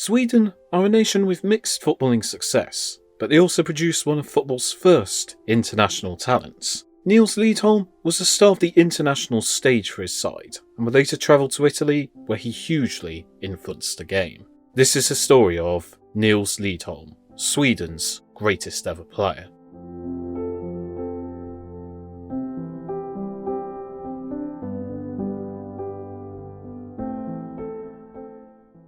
Sweden are a nation with mixed footballing success, but they also produce one of football's first international talents. Nils Liedholm was the star of the international stage for his side, and would later travel to Italy, where he hugely influenced the game. This is the story of Nils Liedholm, Sweden's greatest ever player.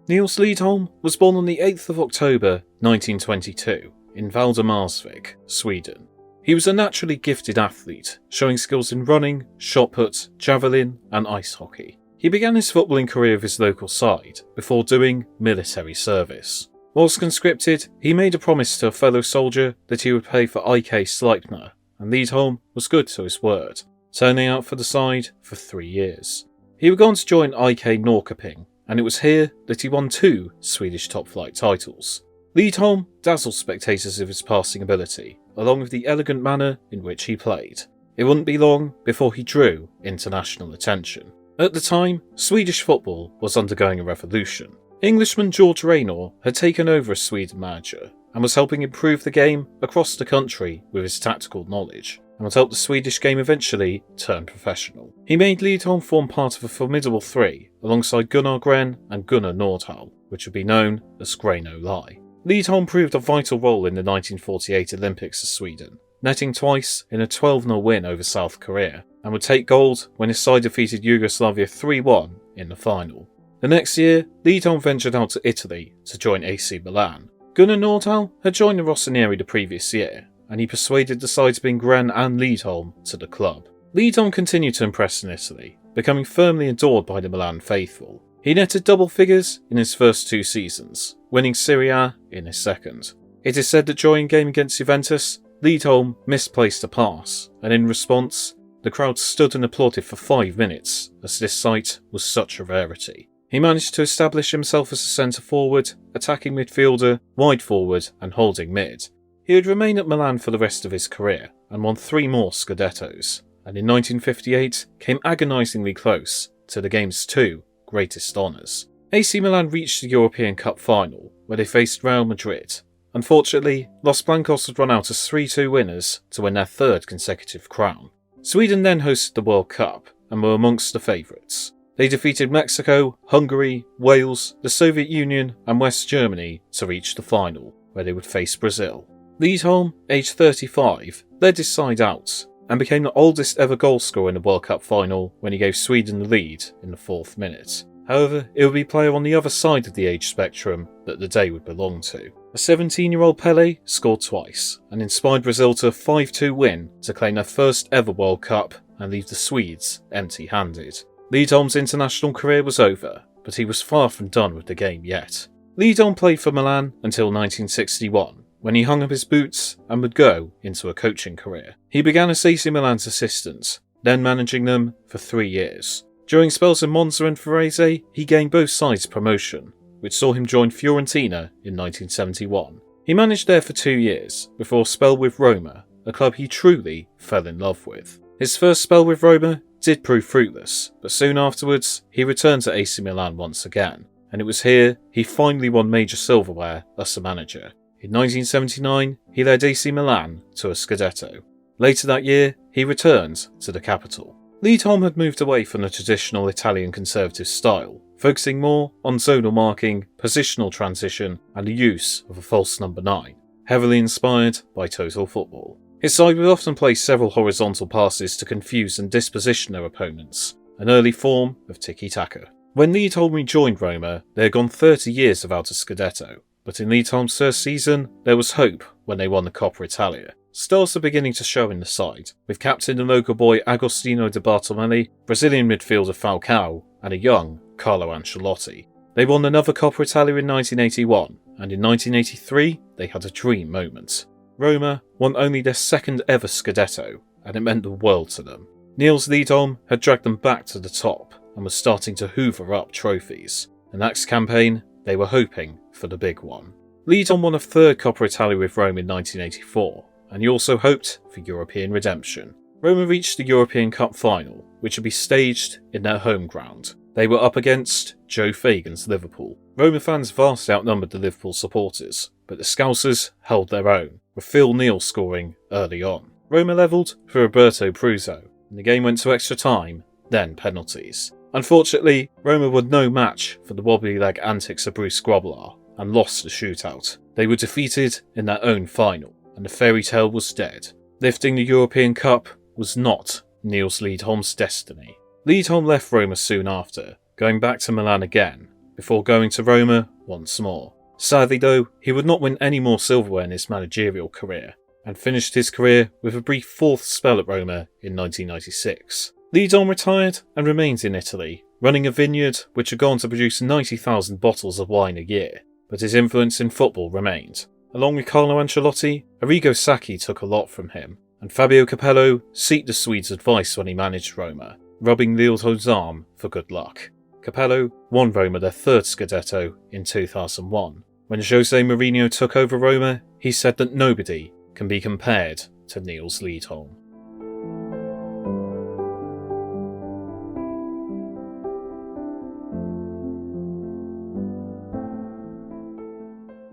Nils Liedholm was born on the 8th of October 1922 in Valdemarsvik, Sweden. He was a naturally gifted athlete, showing skills in running, shot put, javelin and ice hockey. He began his footballing career with his local side before doing military service. Whilst conscripted, he made a promise to a fellow soldier that he would play for IK Sleipner, and Liedholm was good to his word, turning out for the side for 3 years. He would go on to join IK Norrköping, and it was here that he won 2 Swedish top-flight titles. Liedholm dazzled spectators with his passing ability, along with the elegant manner in which he played. It wouldn't be long before he drew international attention. At the time, Swedish football was undergoing a revolution. Englishman George Raynor had taken over as Sweden manager, and was helping improve the game across the country with his tactical knowledge, and would help the Swedish game eventually turn professional. He made Liedholm form part of a formidable 3, alongside Gunnar Gren and Gunnar Nordhall, which would be known as Grey No Lie. Liedholm proved a vital role in the 1948 Olympics of Sweden, netting twice in a 12-0 win over South Korea, and would take gold when his side defeated Yugoslavia 3-1 in the final. The next year, Liedholm ventured out to Italy to join AC Milan. Gunnar Nordhall had joined the Rossoneri the previous year, and he persuaded the sides being Gren and Liedholm to the club. Liedholm continued to impress in Italy, becoming firmly adored by the Milan faithful. He netted double figures in his first 2 seasons, winning Serie A in his second. It is said that during a game against Juventus, Liedholm misplaced a pass, and in response, the crowd stood and applauded for 5 minutes, as this sight was such a rarity. He managed to establish himself as a centre-forward, attacking midfielder, wide forward and holding mid. He would remain at Milan for the rest of his career, and won 3 more Scudettos, and in 1958 came agonisingly close to the game's 2 greatest honours. AC Milan reached the European Cup final, where they faced Real Madrid. Unfortunately, Los Blancos would run out as 3-2 winners to win their 3rd consecutive crown. Sweden then hosted the World Cup, and were amongst the favourites. They defeated Mexico, Hungary, Wales, the Soviet Union and West Germany to reach the final, where they would face Brazil. Liedholm, aged 35, led his side out, and became the oldest ever goalscorer in the World Cup final when he gave Sweden the lead in the 4th minute. However, it would be a player on the other side of the age spectrum that the day would belong to. A 17-year-old Pelé scored twice, and inspired Brazil to a 5-2 win to claim their first ever World Cup and leave the Swedes empty-handed. Liedholm's international career was over, but he was far from done with the game yet. Liedholm played for Milan until 1961, when he hung up his boots and would go into a coaching career. He began as AC Milan's assistant, then managing them for 3 years. During spells in Monza and Varese, he gained both sides promotion, which saw him join Fiorentina in 1971. He managed there for 2 years, before a spell with Roma, a club he truly fell in love with. His first spell with Roma did prove fruitless, but soon afterwards he returned to AC Milan once again, and it was here he finally won major silverware as a manager. In 1979, he led AC Milan to a Scudetto. Later that year, he returned to the capital. Liedholm had moved away from the traditional Italian conservative style, focusing more on zonal marking, positional transition and the use of a false number 9, heavily inspired by total football. His side would often play several horizontal passes to confuse and disposition their opponents, an early form of tiki-taka. When Liedholm rejoined Roma, they had gone 30 years without a Scudetto, but in Liedholm's first season, there was hope when they won the Coppa Italia. Stars are beginning to show in the side, with captain and local boy Agostino de Bartolomei, Brazilian midfielder Falcao, and a young Carlo Ancelotti. They won another Coppa Italia in 1981, and in 1983 they had a dream moment. Roma won only their 2nd ever Scudetto, and it meant the world to them. Nils Liedholm had dragged them back to the top, and was starting to hoover up trophies. The next campaign, they were hoping for the big one. Liedholm won a 3rd Coppa Italia with Rome in 1984, and he also hoped for European redemption. Roma reached the European Cup final, which would be staged in their home ground. They were up against Joe Fagan's Liverpool. Roma fans vastly outnumbered the Liverpool supporters, but the Scousers held their own, with Phil Neal scoring early on. Roma levelled for Roberto Pruzzo, and the game went to extra time, then penalties. Unfortunately, Roma were no match for the wobbly leg antics of Bruce Grobbelaar, and lost the shootout. They were defeated in their own final, and the fairy tale was dead. Lifting the European Cup was not Nils Liedholm's destiny. Liedholm left Roma soon after, going back to Milan again, before going to Roma once more. Sadly though, he would not win any more silverware in his managerial career, and finished his career with a brief fourth spell at Roma in 1996. Liedholm retired and remained in Italy, running a vineyard which had gone to produce 90,000 bottles of wine a year, but his influence in football remained. Along with Carlo Ancelotti, Arrigo Sacchi took a lot from him, and Fabio Capello sought the Swede's advice when he managed Roma, rubbing Liedholm's arm for good luck. Capello won Roma their third Scudetto in 2001. When Jose Mourinho took over Roma, he said that nobody can be compared to Nils Liedholm.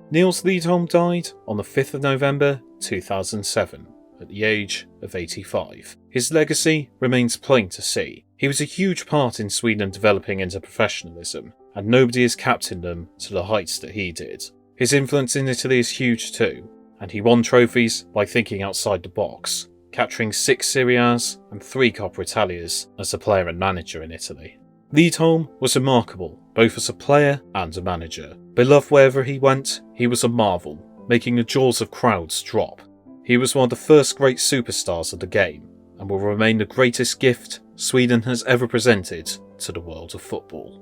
Nils Liedholm died on the 5th of November 2007 at the age of 85. His legacy remains plain to see. He was a huge part in Sweden developing into professionalism, and nobody has captained them to the heights that he did. His influence in Italy is huge too, and he won trophies by thinking outside the box, capturing 6 Serie A's and 3 Coppa Italias as a player and manager in Italy. Liedholm was remarkable, both as a player and a manager. Beloved wherever he went, he was a marvel, making the jaws of crowds drop. He was one of the first great superstars of the game, and will remain the greatest gift Sweden has ever presented to the world of football.